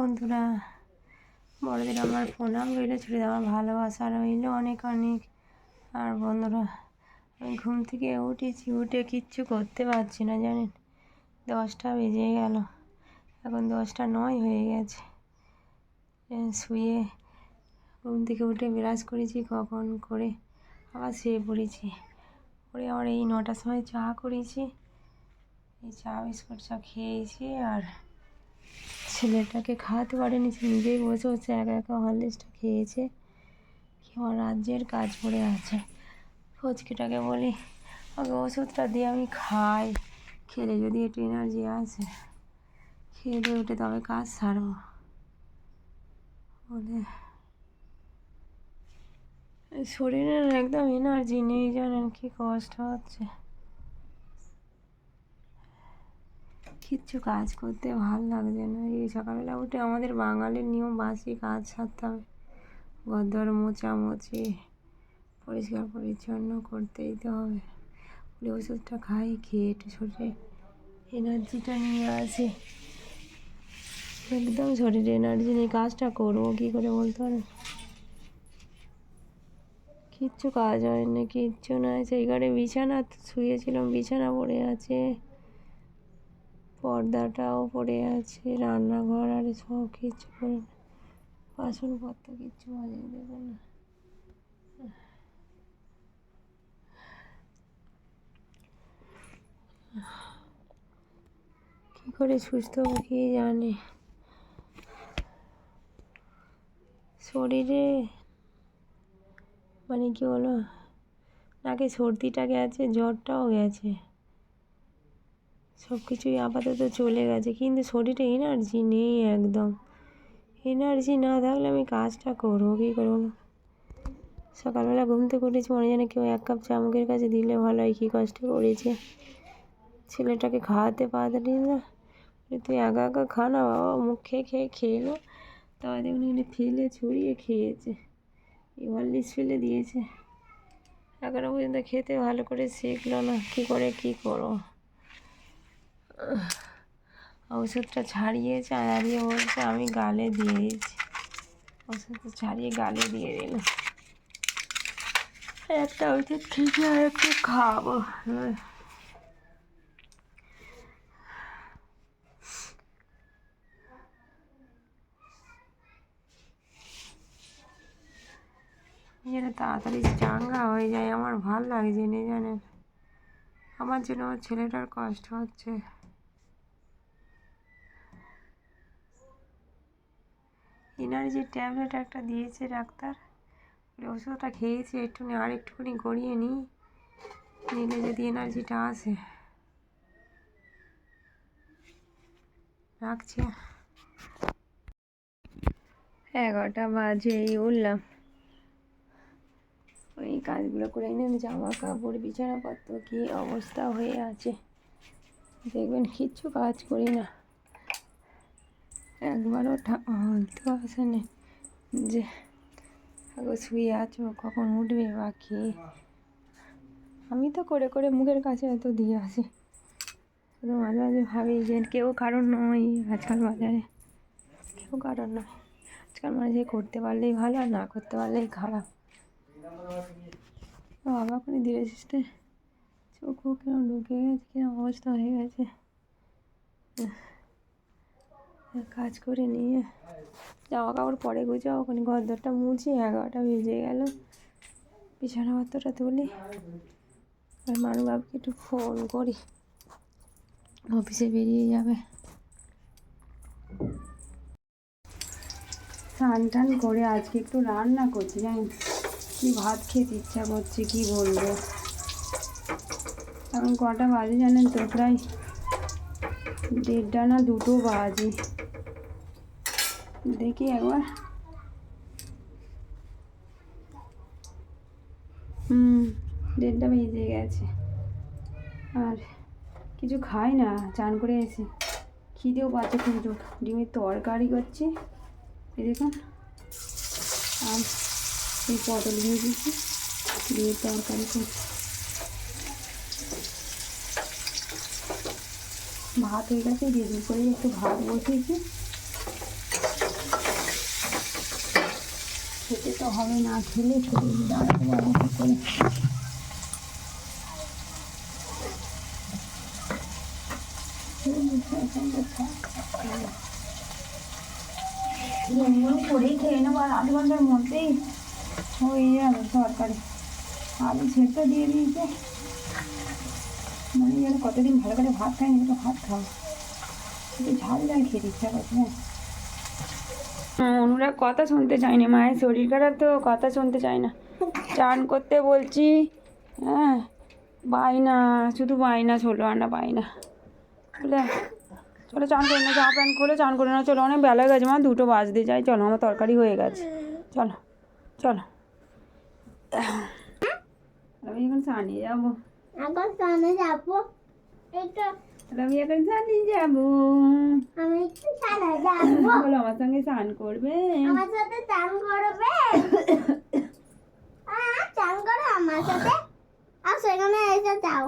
বন্ধুরা, বড়দের আমার প্রণাম রইল, ছোটদের আমার ভালোবাসা রইল অনেক অনেক। আর বন্ধুরা, আমি ঘুম থেকে উঠে কিচ্ছু করতে পারছি না, জানেন। 10টা বেজে গেল, এখন 10টা 9 হয়ে গেছে। শুয়ে ঘুম থেকে উঠে ব্রাশ করেছি কখন করে, আবার শুয়ে পড়েছি। পরে আবার এই 9টার সময় চা করেছি, এই চা বিস্কুট চা খেয়েছি। আর ছেলেটাকে খাওয়াতে পারেনি, সে নিজেই বসে বসে একা একা হরলিক্সটা খেয়েছে। আমার রাজ্যের কাজ পড়ে আছে। ফচকিটাকে বলি আগে ওষুধটা দিয়ে আমি খাই, খেলে যদি একটু এনার্জি আসে, খেয়ে দিয়ে উঠে তবে কাজ সারবো বলে। শরীরের একদম এনার্জি নেই, জানেন কি কষ্ট হচ্ছে। কিচ্ছু কাজ করতে ভাল লাগছে না। এই সকালবেলা উঠে আমাদের বাঙালির নিয়ম বাসি কাজ সারতে হবে, ঘর মোছামুছি পরিষ্কার পরিচ্ছন্ন করতেই তো হবে। ওষুধটা খাই, খেয়ে একটু শরীরে এনার্জিটা নিয়ে আসে। একদম শরীরে এনার্জি নেই, কাজটা করবো কী করে বলতে পারেন। কিচ্ছু কাজ হয়নি, কিচ্ছু নয়। সেই ঘরে বিছানা শুয়েছিলাম, বিছানা পড়ে আছে, পর্দাটাও পড়ে আছে, রান্নাঘর আর সব কিছু করে, বাসনপত্র কিচ্ছু বাজিয়ে দেবে না। কী করে সুস্থ হবো কি জানে। শরীরে মানে কি বলো, নাকি সর্দিটা গেছে, জ্বরটাও গেছে, সব কিছুই আপাতত চলে গেছে, কিন্তু শরীরে এনার্জি নেই একদম। এনার্জি না থাকলে আমি কাজটা করবো কী করবো। সকালবেলা ঘুম থেকে উঠেছি, মনে যেন কেউ 1 কাপ চা মুখের কাছে দিলে ভালো হয়, কী কষ্ট করেছে। ছেলেটাকে খাওয়াতে পারি না, তুই একা একা খা না বাবা। মুখ খেলো, তবে দেখুন এখানে ফেলে ছড়িয়ে খেয়েছে, এই হরলিক্স ফেলে দিয়েছে। এখনো পর্যন্ত খেতে ভালো করে শিখলো না, কী করে কী করো। ওষুধটা ছাড়িয়েছে, দাঁড়িয়ে বলছে আমি গালে দিয়েছি। ওষুধটা ছাড়িয়ে গালে দিয়ে দিল। একটা ওষুধ খেয়েছি, আর একটু খাবো। যেন তাড়াতাড়ি চাঙ্গা হয়ে যায়, আমার ভাল লাগছে না, জানেন। আমার জন্য আমার ছেলেটার কষ্ট হচ্ছে। এনার্জির ট্যাবলেট একটা দিয়েছে ডাক্তার, ওষুধটা খেয়েছি, আর একটুখানি গড়িয়ে নিই, নিলে যদি এনার্জিটা আসে। রাখছি। 11টা বাজেই উঠলাম, ওই কাজগুলো করে এনে জামা কাপড় বিছানাপত্র কী অবস্থা হয়ে আছে দেখবেন। কিচ্ছু কাজ করি না, একবারও বলতে আসেনি যে আগে শুয়ে আছো, কখন উঠবে বা কী। আমি তো করে করে মুখের কাছে এত দিয়ে আসি, শুধু মাঝে মাঝে ভাবি যে কেউ কারণ নয় আজকাল বাজারে, কেউ কারণ নয় আজকাল। মাঝে করতে পারলেই ভালো, আর না করতে পারলেই খারাপ। বাবা করে ধীরে সুস্থে চোখ কেমন ঢুকে গেছে, কিরকম অবস্থা হয়ে গেছে। কাজ করে নিয়ে জামা কাপড় পরে গুছাও, ওখানে ঘর দরটা মুছি। 11টা বেজে গেল, বিছানাপত্রটা তুলি, আর মানুবাবুকে একটু ফোন করি, অফিসে বেরিয়ে যাবে। স্নান টান করে আজকে একটু রান্না করছি, জানেন। কি ভাত খেতে ইচ্ছা করছে, কি বলবো। এখন কটা বাজে জানেন তো, প্রায় 1:30 না 2টো বাজে। দেখি একবার, 1:30 বেজে গেছে। আর কিছু খাই না, চান করে এসে খিদেও পাচ্ছে খুব জোর। ডিমের তরকারি করছি, এই দেখুন, আর এই পটল ভেজেছি, ডিমের তরকারি করছি। ভাত হয়ে গেছে, দিয়ে করে একটু ভাত বসিয়েছি, খেতে তো হবে, না খেলে শরীর দাঁড়াতে পারবো কী করে। ঘুমগুলো করেই খেয়ে নেবো, আর আধ ঘন্টার মধ্যেই হয়ে যাবে তরকারি। আলু সেদ্ধ দিয়ে দিয়েছে, মানে যেন কতদিন ভালো করে ভাত খাইনি, একটু ভাত খাবো, একটু ঝাল ঝাল খেতে ইচ্ছা করছে। অনুরাগ কথা শুনতে চায় না, মায়ের শরীর খারাপ তো কথা শুনতে চায় না। চান করতে বলছি, হ্যাঁ বায়না, শুধু বায়না, ছোলো আনা বায়না। বলে চলো চান করে না, জামা প্যান্ট করে চান করে না, চলো অনেক বেলা গেছে মা, 2টো বাজতে যাই, চলো আমার তরকারি হয়ে গেছে, চলো চলো। আমি এখন সানিয়ে যাবো, এখন স্নানে যাবো, আমি এখন সানিয়ে যাবো। আমি একটু স্নানে যাবো। বলো আমার সঙ্গে স্নান করবে? আমার সাথে চান করবে? চান করো আমার সাথে, আর সেখানে এসে যাও।